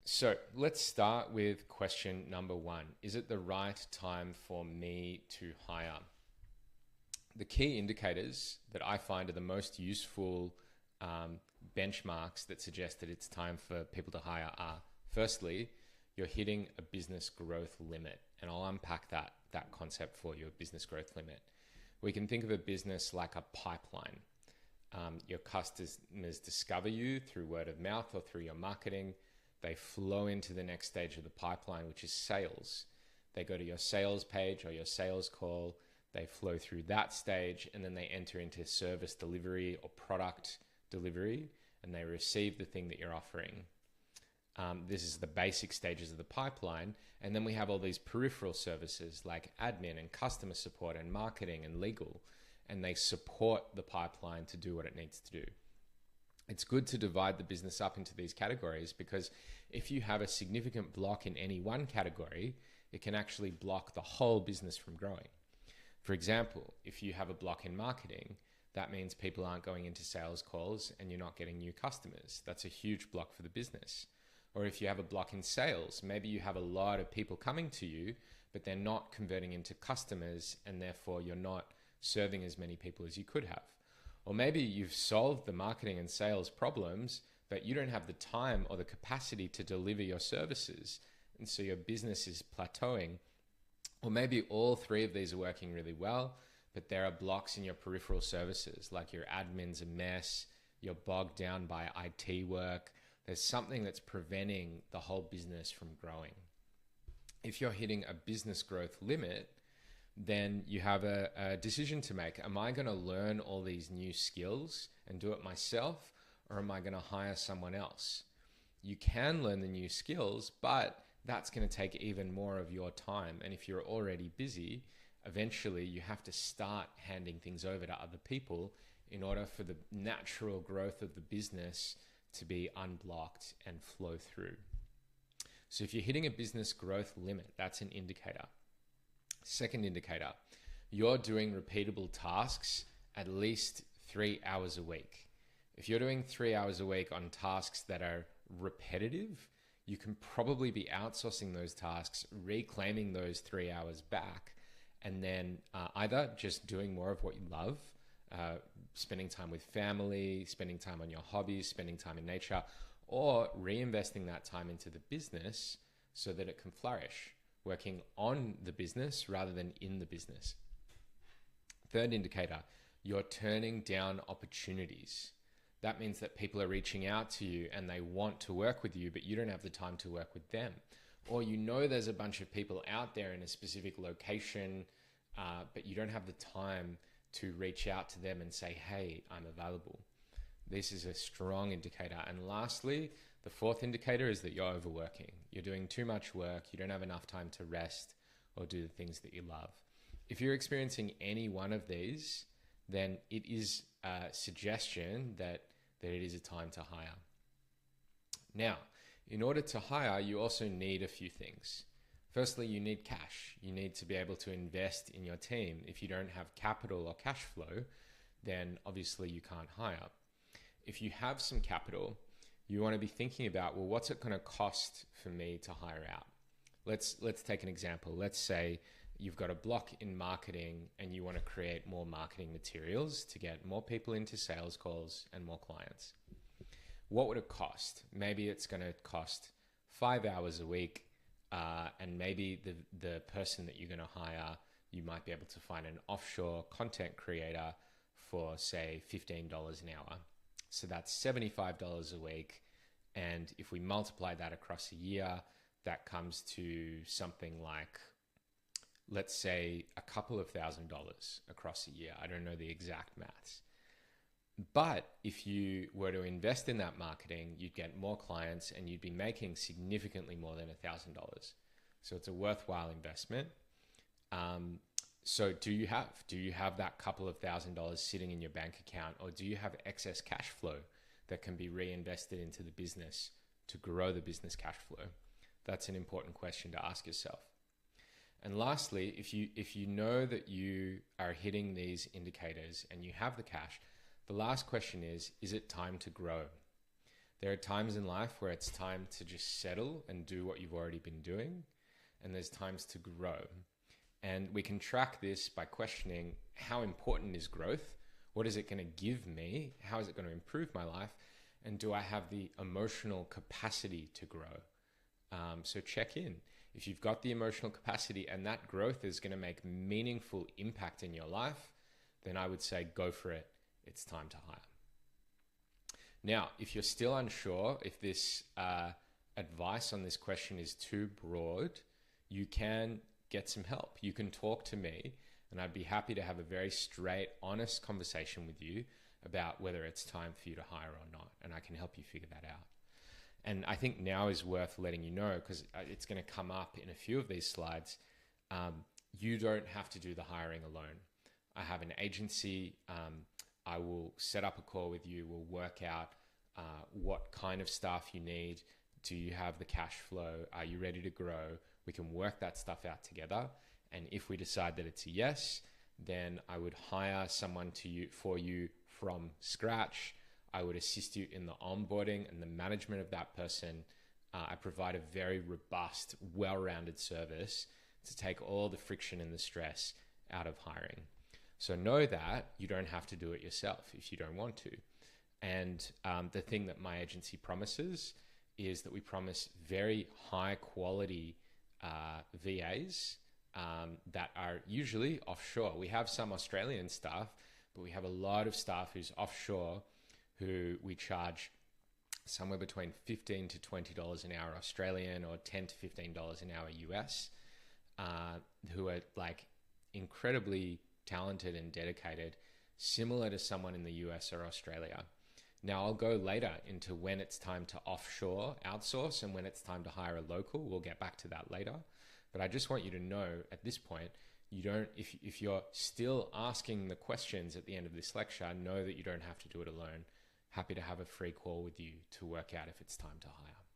So let's start with question number one. Is it the right time for me to hire? The key indicators that I find are the most useful um, benchmarks that suggest that it's time for people to hire are, firstly, you're hitting a business growth limit. And I'll unpack that concept for you, a business growth limit. We can think of a business like a pipeline. Your customers discover you through word of mouth or through your marketing. They flow into the next stage of the pipeline, which is sales. They go to your sales page or your sales call. They flow through that stage, and then they enter into service delivery or product delivery, and they receive the thing that you're offering. This is the basic stages of the pipeline. And then we have all these peripheral services like admin and customer support and marketing and legal, and they support the pipeline to do what it needs to do. It's good to divide the business up into these categories, because if you have a significant block in any one category, it can actually block the whole business from growing. For example, if you have a block in marketing, that means people aren't going into sales calls and you're not getting new customers. That's a huge block for the business. Or if you have a block in sales, maybe you have a lot of people coming to you, but they're not converting into customers, and therefore you're not serving as many people as you could have. Or maybe you've solved the marketing and sales problems, but you don't have the time or the capacity to deliver your services, and so your business is plateauing. Or maybe all three of these are working really well, but there are blocks in your peripheral services, like your admin's a mess, you're bogged down by IT work. There's something that's preventing the whole business from growing. If you're hitting a business growth limit, then you have a decision to make. Am I going to learn all these new skills and do it myself, or am I going to hire someone else? You can learn the new skills, but that's going to take even more of your time. And if you're already busy, eventually you have to start handing things over to other people in order for the natural growth of the business to be unblocked and flow through. So if you're hitting a business growth limit, that's an indicator. Second indicator, you're doing repeatable tasks at least 3 hours a week. If you're doing 3 hours a week on tasks that are repetitive, you can probably be outsourcing those tasks, reclaiming those 3 hours back, and then either just doing more of what you love, spending time with family, spending time on your hobbies, spending time in nature, or reinvesting that time into the business so that it can flourish, working on the business rather than in the business. Third indicator, you're turning down opportunities. That means that people are reaching out to you and they want to work with you, but you don't have the time to work with them. Or you know there's a bunch of people out there in a specific location, but you don't have the time to reach out to them and say, hey, I'm available. This is a strong indicator. And lastly, the fourth indicator is that you're overworking. You're doing too much work. You don't have enough time to rest or do the things that you love. If you're experiencing any one of these, then it is a suggestion that it is a time to hire. Now, in order to hire, you also need a few things. Firstly, you need cash. You need to be able to invest in your team. If you don't have capital or cash flow, then obviously you can't hire. If you have some capital, you want to be thinking about, well, what's it going to cost for me to hire out? Let's take an example. Let's say you've got a block in marketing and you want to create more marketing materials to get more people into sales calls and more clients. What would it cost? Maybe it's going to cost 5 hours a week, and maybe the person that you're going to hire, you might be able to find an offshore content creator for, say, $15 an hour. So that's $75 a week. And if we multiply that across a year, that comes to something like, let's say, a couple of $1,000s across a year. I don't know the exact maths. But if you were to invest in that marketing, you'd get more clients and you'd be making significantly more than $1,000. So it's a worthwhile investment. So do you have that couple of $1,000s sitting in your bank account, or do you have excess cash flow that can be reinvested into the business to grow the business cash flow? That's an important question to ask yourself. And lastly, if you know that you are hitting these indicators and you have the cash, the last question is it time to grow? There are times in life where it's time to just settle and do what you've already been doing. And there's times to grow. And we can track this by questioning, how important is growth? What is it going to give me? How is it going to improve my life? And do I have the emotional capacity to grow? So check in. If you've got the emotional capacity and that growth is going to make meaningful impact in your life, then I would say go for it. It's time to hire. Now, if you're still unsure if this advice on this question is too broad, you can get some help. You can talk to me, and I'd be happy to have a very straight, honest conversation with you about whether it's time for you to hire or not, and I can help you figure that out. And I think now is worth letting you know, because it's going to come up in a few of these slides. You don't have to do the hiring alone. I have an agency. I will set up a call with you. We'll work out what kind of staff you need. Do you have the cash flow? Are you ready to grow? We can work that stuff out together. And if we decide that it's a yes, then I would hire someone for you from scratch. I would assist you in the onboarding and the management of that person. I provide a very robust, well-rounded service to take all the friction and the stress out of hiring. So know that you don't have to do it yourself if you don't want to. And the thing that my agency promises is that we promise very high quality VAs that are usually offshore. We have some Australian staff, but we have a lot of staff who's offshore who we charge somewhere between $15 to $20 an hour Australian or $10 to $15 an hour US, who are like incredibly talented and dedicated, similar to someone in the US or Australia. Now, I'll go later into when it's time to offshore outsource and when it's time to hire a local. We'll get back to that later. But I just want you to know at this point, you don't, if you're still asking the questions at the end of this lecture, know that you don't have to do it alone. Happy to have a free call with you to work out if it's time to hire.